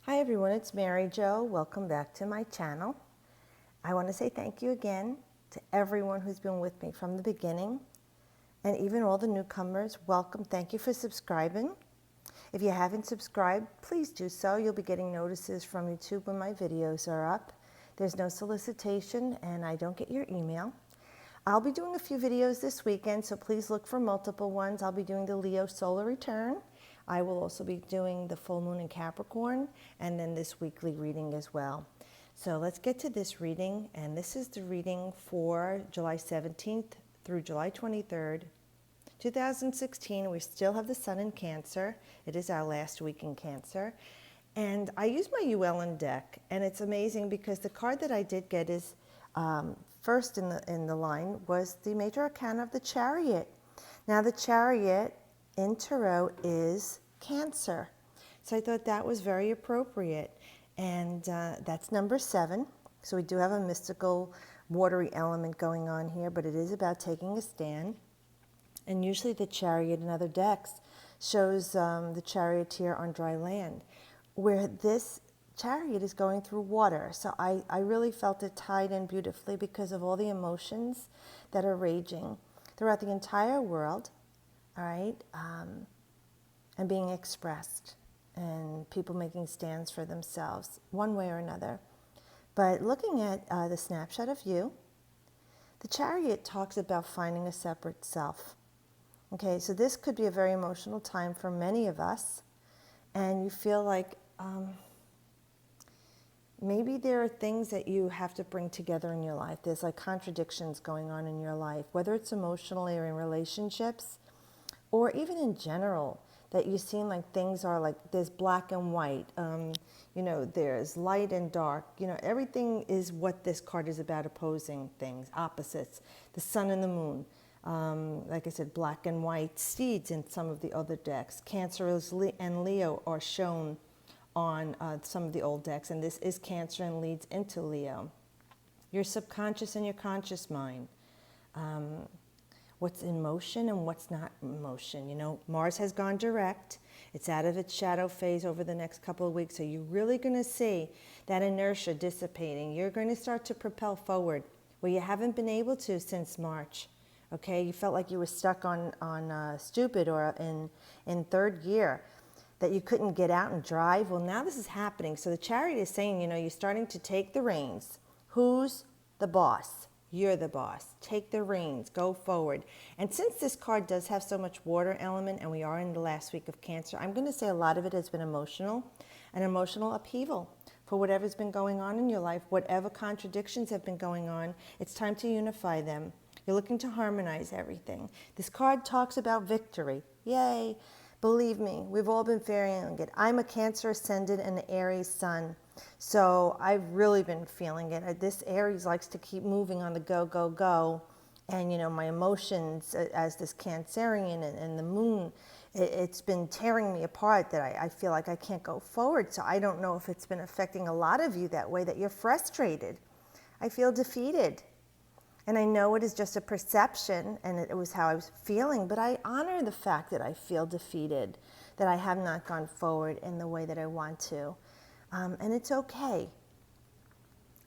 Hi everyone, it's Mary Jo. Welcome back to my channel. I want to say thank you again to everyone who's been with me from the beginning, and even all the newcomers. Welcome. Thank you for subscribing. If you haven't subscribed, please do so. You'll be getting notices from YouTube when my videos are up. There's no solicitation and I don't get your email. I'll be doing a few videos this weekend, so please look for multiple ones. I'll be doing the Leo solar return. I will also be doing the full moon in Capricorn, and then this weekly reading as well. So let's get to this reading, and this is the reading for July 17th through July 23rd, 2016. We still have the sun in Cancer. It is our last week in Cancer. And I use my ULN deck, and it's amazing because the card that I did get is first in the line was the major arcana of the Chariot. Now the Chariot in Tarot is Cancer. So I thought that was very appropriate. And that's number 7. So we do have a mystical, watery element going on here, but it is about taking a stand. And usually the Chariot in other decks shows the charioteer on dry land, where this Chariot is going through water. So I really felt it tied in beautifully because of all the emotions that are raging throughout the entire world. All right, and being expressed, and people making stands for themselves one way or another. But looking at the snapshot of you, the Chariot talks about finding a separate self. Okay, so this could be a very emotional time for many of us, and you feel like maybe there are things that you have to bring together in your life. There's like contradictions going on in your life, whether it's emotionally or in relationships, or even in general, that you seem like things are like there's black and white, there's light and dark, everything is what this card is about, opposing things, opposites, the sun and the moon. Like I said, black and white seeds in some of the other decks. Cancer and Leo are shown on some of the old decks, and this is Cancer and leads into Leo. Your subconscious and your conscious mind. What's in motion and what's not in motion. Mars has gone direct. It's out of its shadow phase over the next couple of weeks. So you're really going to see that inertia dissipating. You're going to start to propel forward where you haven't been able to since March. Okay, you felt like you were stuck on stupid or in third gear, that you couldn't get out and drive. Well, now this is happening. So the Chariot is saying, you're starting to take the reins. Who's the boss? You're the boss. Take the reins. Go forward. And since this card does have so much water element, and we are in the last week of Cancer, I'm going to say a lot of it has been emotional, an emotional upheaval for whatever's been going on in your life, whatever contradictions have been going on. It's time to unify them. You're looking to harmonize everything. This card talks about victory. Yay. Believe me, we've all been feeling it. I'm a Cancer ascendant and an Aries sun. So I've really been feeling it. This Aries likes to keep moving on the go, go, go. And, my emotions as this Cancerian and the moon, it's been tearing me apart, that I feel like I can't go forward. So I don't know if it's been affecting a lot of you that way, that you're frustrated. I feel defeated. And I know it is just a perception, and it was how I was feeling, but I honor the fact that I feel defeated, that I have not gone forward in the way that I want to. And it's okay.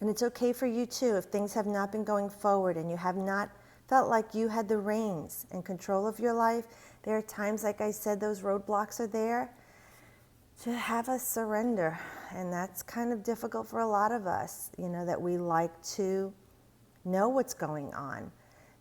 And it's okay for you too, if things have not been going forward and you have not felt like you had the reins and control of your life. There are times, like I said, those roadblocks are there to have us surrender. And that's kind of difficult for a lot of us, that we like to know what's going on.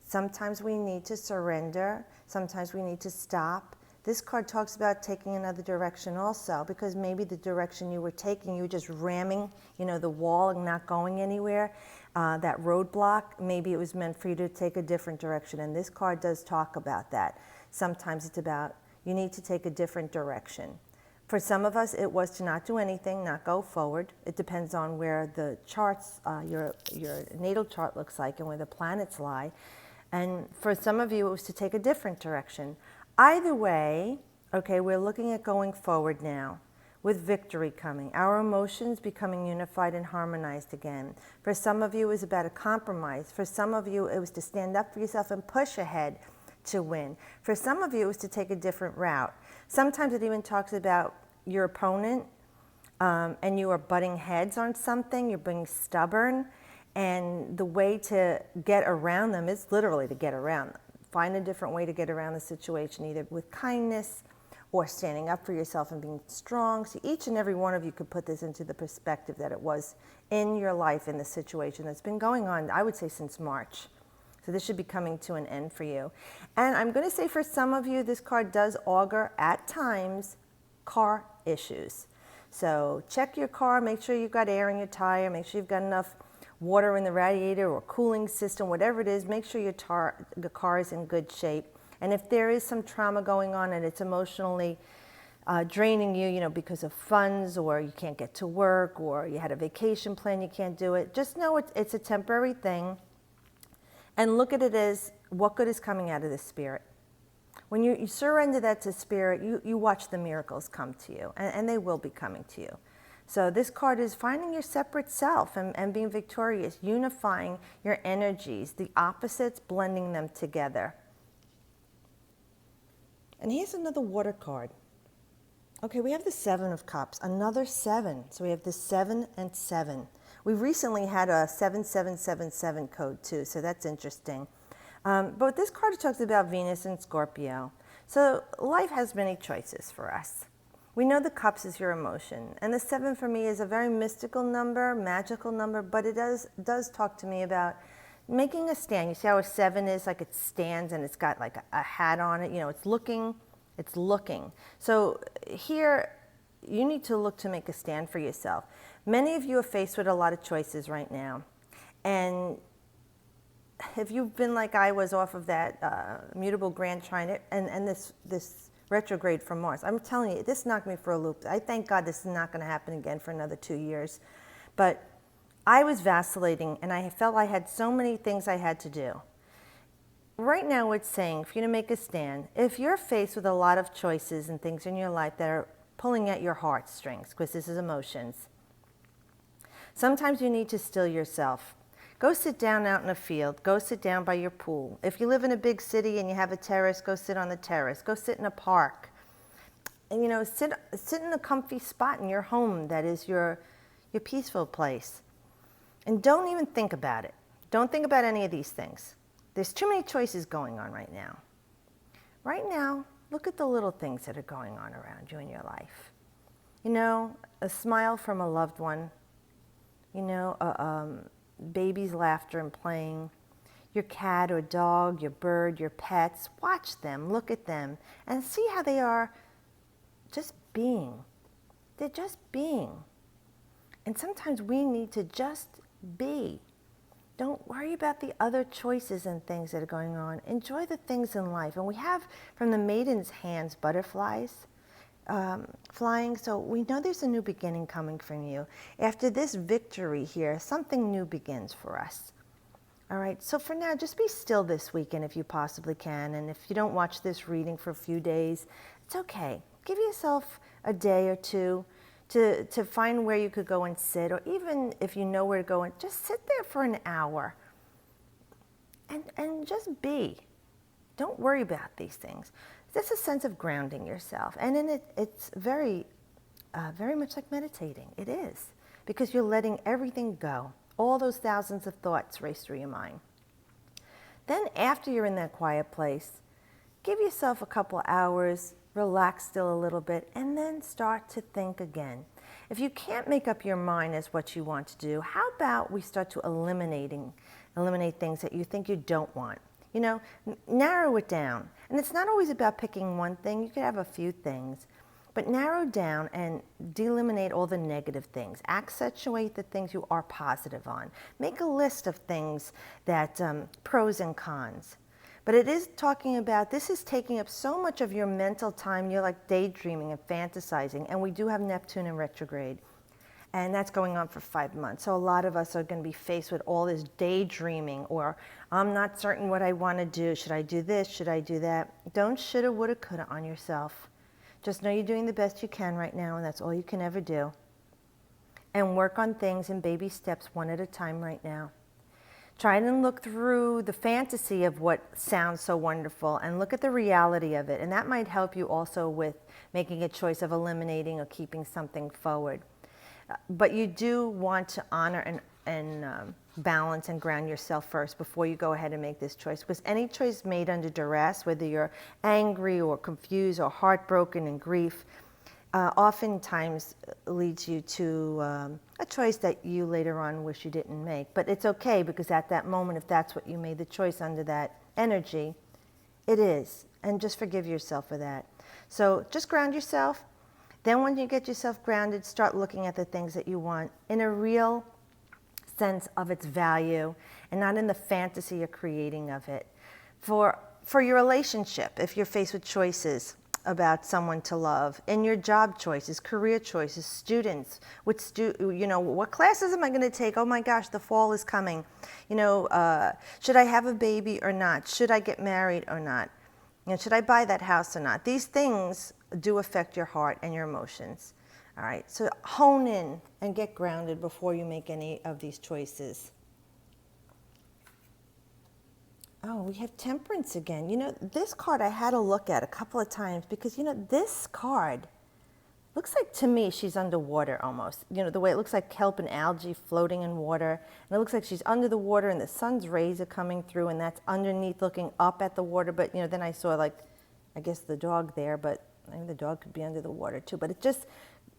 Sometimes we need to surrender. Sometimes we need to stop. This card talks about taking another direction also, because maybe the direction you were taking, you were just ramming, the wall and not going anywhere. That roadblock, maybe it was meant for you to take a different direction. And this card does talk about that. Sometimes it's about you need to take a different direction. For some of us, it was to not do anything, not go forward. It depends on where the charts, your natal chart looks like and where the planets lie. And for some of you, it was to take a different direction. Either way, okay, we're looking at going forward now with victory coming. Our emotions becoming unified and harmonized again. For some of you, it was about a compromise. For some of you, it was to stand up for yourself and push ahead to win. For some of you, it was to take a different route. Sometimes it even talks about your opponent and you are butting heads on something, you're being stubborn, and the way to get around them is literally to get around them. Find a different way to get around the situation, either with kindness or standing up for yourself and being strong. So each and every one of you could put this into the perspective that it was in your life, in the situation that's been going on, I would say, since March. So this should be coming to an end for you. And I'm going to say for some of you, this card does augur at times car issues. So check your car, make sure you've got air in your tire, make sure you've got enough water in the radiator or cooling system, whatever it is, make sure the car is in good shape. And if there is some trauma going on and it's emotionally draining you, because of funds, or you can't get to work, or you had a vacation plan, you can't do it, just know it's a temporary thing. And look at it as what good is coming out of this spirit. When you surrender that to spirit, you watch the miracles come to you, and they will be coming to you. So this card is finding your separate self and being victorious, unifying your energies, the opposites, blending them together. And here's another water card. Okay, we have the 7 of Cups, another 7. So we have the 7 and 7. We recently had a 7777 code too, so that's interesting. But this card talks about Venus and Scorpio. So life has many choices for us. We know the Cups is your emotion, and the 7 for me is a very mystical number, magical number, but it does talk to me about making a stand. You see how a 7 is like it stands and it's got like a hat on it, it's looking. So here, you need to look to make a stand for yourself. Many of you are faced with a lot of choices right now, and if you've been like I was off of that mutable grand trine and this retrograde from Mars, I'm telling you, this knocked me for a loop. I thank God this is not going to happen again for another 2 years. But I was vacillating, and I felt I had so many things I had to do. Right now it's saying for you to make a stand, if you're faced with a lot of choices and things in your life that are pulling at your heartstrings, because this is emotions, sometimes you need to still yourself. Go sit down out in a field. Go sit down by your pool. If you live in a big city and you have a terrace, go sit on the terrace. Go sit in a park. And sit in a comfy spot in your home that is your peaceful place. And don't even think about it. Don't think about any of these things. There's too many choices going on right now. Right now, look at the little things that are going on around you in your life. A smile from a loved one. Baby's laughter and playing, your cat or dog, your bird, your pets. Watch them, look at them, and see how they are just being. They're just being. And sometimes we need to just be. Don't worry about the other choices and things that are going on. Enjoy the things in life. And we have, from the maiden's hands, butterflies flying, so we know there's a new beginning coming from you. After this victory here, something new begins for us. All right, so for now, just be still this weekend if you possibly can, and if you don't watch this reading for a few days, it's okay. Give yourself a day or two to find where you could go and sit, or even if you know where to go, and just sit there for an hour and just be. Don't worry about these things. That's a sense of grounding yourself. And in it, it's very much like meditating. It is. Because you're letting everything go. All those thousands of thoughts race through your mind. Then after you're in that quiet place, give yourself a couple hours, relax still a little bit, and then start to think again. If you can't make up your mind as what you want to do, how about we start to eliminate things that you think you don't want? Narrow it down. And it's not always about picking one thing. You could have a few things. But narrow down and eliminate all the negative things. Accentuate the things you are positive on. Make a list of things that, pros and cons. But it is talking about, this is taking up so much of your mental time. You're like daydreaming and fantasizing. And we do have Neptune in retrograde. And that's going on for 5 months. So a lot of us are going to be faced with all this daydreaming, or I'm not certain what I want to do. Should I do this? Should I do that? Don't shoulda, woulda, coulda on yourself. Just know you're doing the best you can right now, and that's all you can ever do. And work on things in baby steps, one at a time right now. Try and look through the fantasy of what sounds so wonderful and look at the reality of it. And that might help you also with making a choice of eliminating or keeping something forward. But you do want to honor and balance and ground yourself first before you go ahead and make this choice. Because any choice made under duress, whether you're angry or confused or heartbroken and grief, oftentimes leads you to a choice that you later on wish you didn't make. But it's okay, because at that moment, if that's what you made the choice under that energy, it is. And just forgive yourself for that. So just ground yourself. Then when you get yourself grounded, start looking at the things that you want in a real sense of its value and not in the fantasy you're creating of it. For your relationship, if you're faced with choices about someone to love, in your job choices, career choices, students, what classes am I going to take? Oh my gosh, the fall is coming. Should I have a baby or not? Should I get married or not? Should I buy that house or not? These things do affect your heart and your emotions. All right, so hone in and get grounded before you make any of these choices. Oh, we have Temperance again. This card I had to look at a couple of times because, this card looks like, to me, she's underwater almost. The way it looks like kelp and algae floating in water. And it looks like she's under the water and the sun's rays are coming through and that's underneath looking up at the water. But, then I saw, I guess the dog there, but maybe the dog could be under the water too. But it just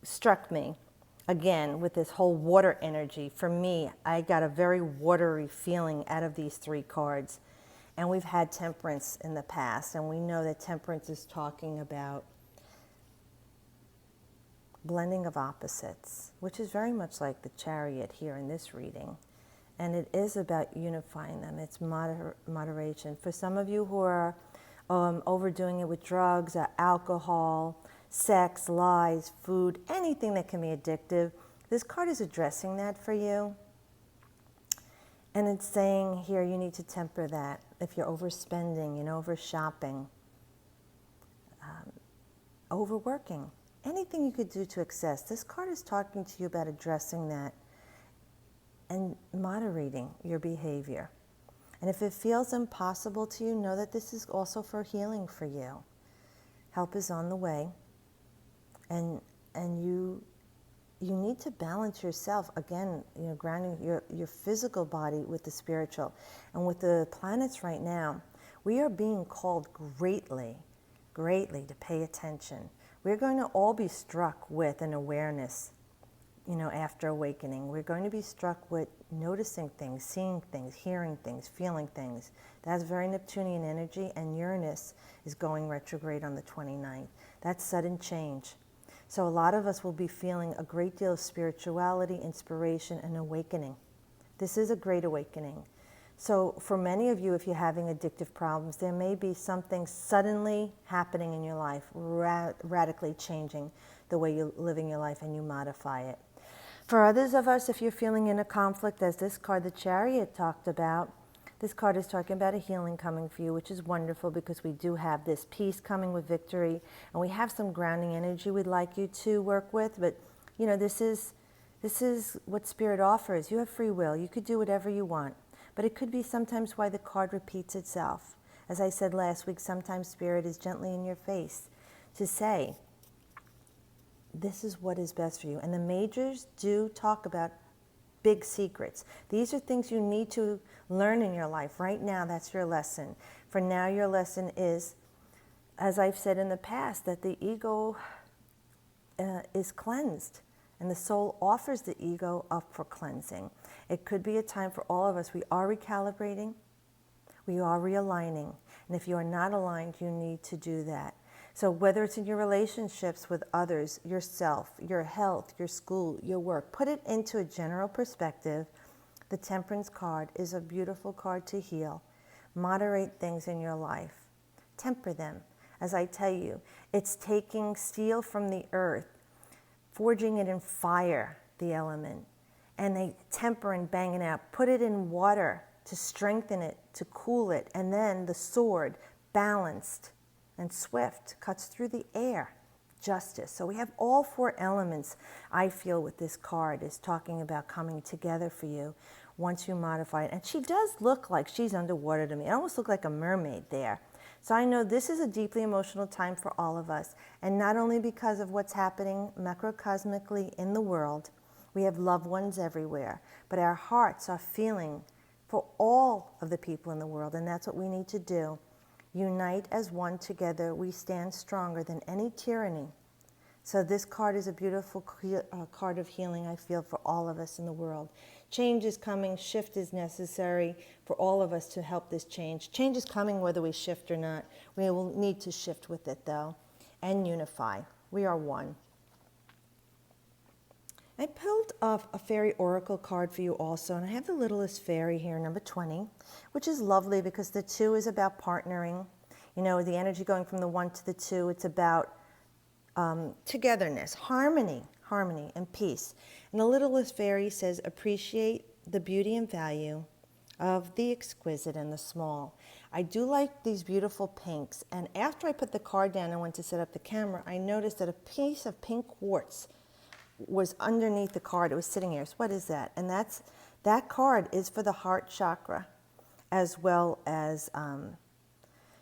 struck me, again, with this whole water energy. For me, I got a very watery feeling out of these three cards. And we've had Temperance in the past, and we know that Temperance is talking about blending of opposites, which is very much like the Chariot here in this reading. And it is about unifying them. It's moderation. For some of you who are overdoing it with drugs, alcohol, sex, lies, food, anything that can be addictive, this card is addressing that for you. And it's saying here you need to temper that. If you're overspending, over shopping, overworking, anything you could do to excess. This card is talking to you about addressing that and moderating your behavior. And if it feels impossible to you, know that this is also for healing for you. Help is on the way. And you need to balance yourself, again, grounding your physical body with the spiritual. And with the planets right now, we are being called greatly to pay attention. We're going to all be struck with an awareness, after awakening. We're going to be struck with noticing things, seeing things, hearing things, feeling things. That's very Neptunian energy, and Uranus is going retrograde on the 29th. That's sudden change. So a lot of us will be feeling a great deal of spirituality, inspiration, and awakening. This is a great awakening. So for many of you, if you're having addictive problems, there may be something suddenly happening in your life, radically changing the way you're living your life, and you modify it. For others of us, if you're feeling in a conflict, as this card, the Chariot, talked about, this card is talking about a healing coming for you, which is wonderful because we do have this peace coming with victory, and we have some grounding energy we'd like you to work with. But this is what Spirit offers. You have free will. You could do whatever you want, but it could be sometimes why the card repeats itself. As I said last week, sometimes Spirit is gently in your face to say, this is what is best for you. And the majors do talk about big secrets. These are things you need to learn in your life. Right now, that's your lesson. For now, your lesson is, as I've said in the past, that the ego is cleansed, and the soul offers the ego up for cleansing. It could be a time for all of us. We are recalibrating. We are realigning. And if you are not aligned, you need to do that. So whether it's in your relationships with others, yourself, your health, your school, your work, put it into a general perspective. The Temperance card is a beautiful card to heal. Moderate things in your life. Temper them. As I tell you, it's taking steel from the earth, forging it in fire, the element, and they temper and bang it out. Put it in water to strengthen it, to cool it, and then the sword, balanced and swift, cuts through the air. Justice. So we have all four elements, I feel, with this card is talking about coming together for you once you modify it. And she does look like she's underwater to me. It almost looked like a mermaid there. So I know this is a deeply emotional time for all of us. And not only because of what's happening macrocosmically in the world, We have loved ones everywhere, but our hearts are feeling for all of the people in the world, and that's what we need to do. Unite as one together. We stand stronger than any tyranny. So this card is a beautiful card of healing, I feel, for all of us in the world. Change is coming. Shift is necessary for all of us to help this change. Change is coming whether we shift or not. We will need to shift with it, though, and unify. We are one. I pulled off a fairy oracle card for you also, and I have the littlest fairy here, number 20, which is lovely because the 2 is about partnering. You know, the energy going from the 1 to the 2, it's about togetherness, harmony, and peace. And the littlest fairy says, appreciate the beauty and value of the exquisite and the small. I do like these beautiful pinks. And after I put the card down and went to set up the camera, I noticed that a piece of pink quartz was underneath the card. It was sitting here. So what is that? And that card is for the heart chakra, as well as,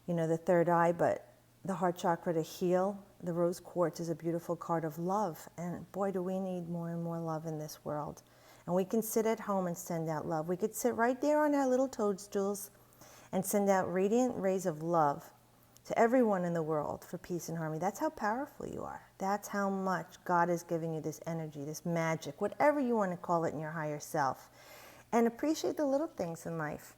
the third eye, but the heart chakra to heal. The rose quartz is a beautiful card of love. And boy, do we need more and more love in this world. And we can sit at home and send out love. We could sit right there on our little toadstools and send out radiant rays of love to everyone in the world for peace and harmony. That's how powerful you are. That's how much God is giving you this energy, this magic, whatever you want to call it in your higher self. And appreciate the little things in life.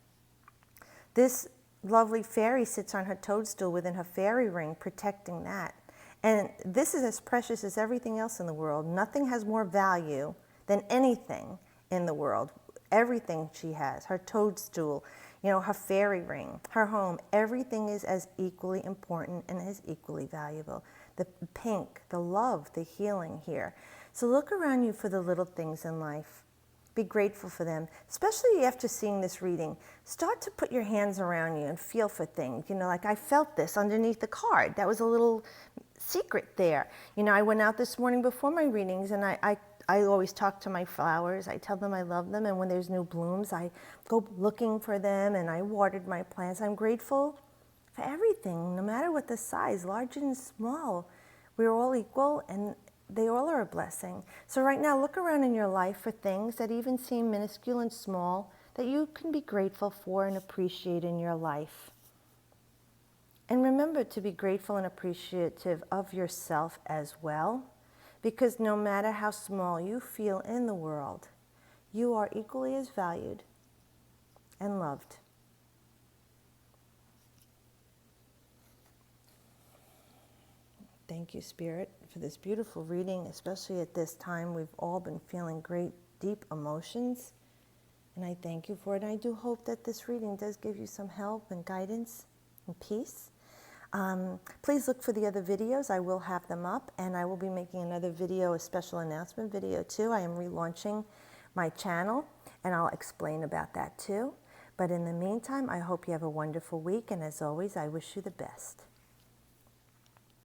This lovely fairy sits on her toadstool within her fairy ring, protecting that. And this is as precious as everything else in the world. Nothing has more value than anything in the world. Everything she has, her toadstool, her fairy ring, her home, everything is as equally important and as equally valuable. The pink, the love, the healing here. So look around you for the little things in life. Be grateful for them, especially after seeing this reading. Start to put your hands around you and feel for things. Like I felt this underneath the card. That was a little secret there. I went out this morning before my readings, and I always talk to my flowers. I tell them I love them, and when there's new blooms, I go looking for them, and I watered my plants. I'm grateful for everything, no matter what the size, large and small. We're all equal, and they all are a blessing. So right now, look around in your life for things that even seem minuscule and small that you can be grateful for and appreciate in your life. And remember to be grateful and appreciative of yourself as well, because no matter how small you feel in the world, you are equally as valued and loved. Thank you, Spirit, for this beautiful reading, especially at this time. We've all been feeling great, deep emotions, and I thank you for it. And I do hope that this reading does give you some help and guidance and peace. Please look for the other videos. I will have them up, and I will be making another video, a special announcement video too. I am relaunching my channel, and I'll explain about that too. But in the meantime, I hope you have a wonderful week, and as always, I wish you the best.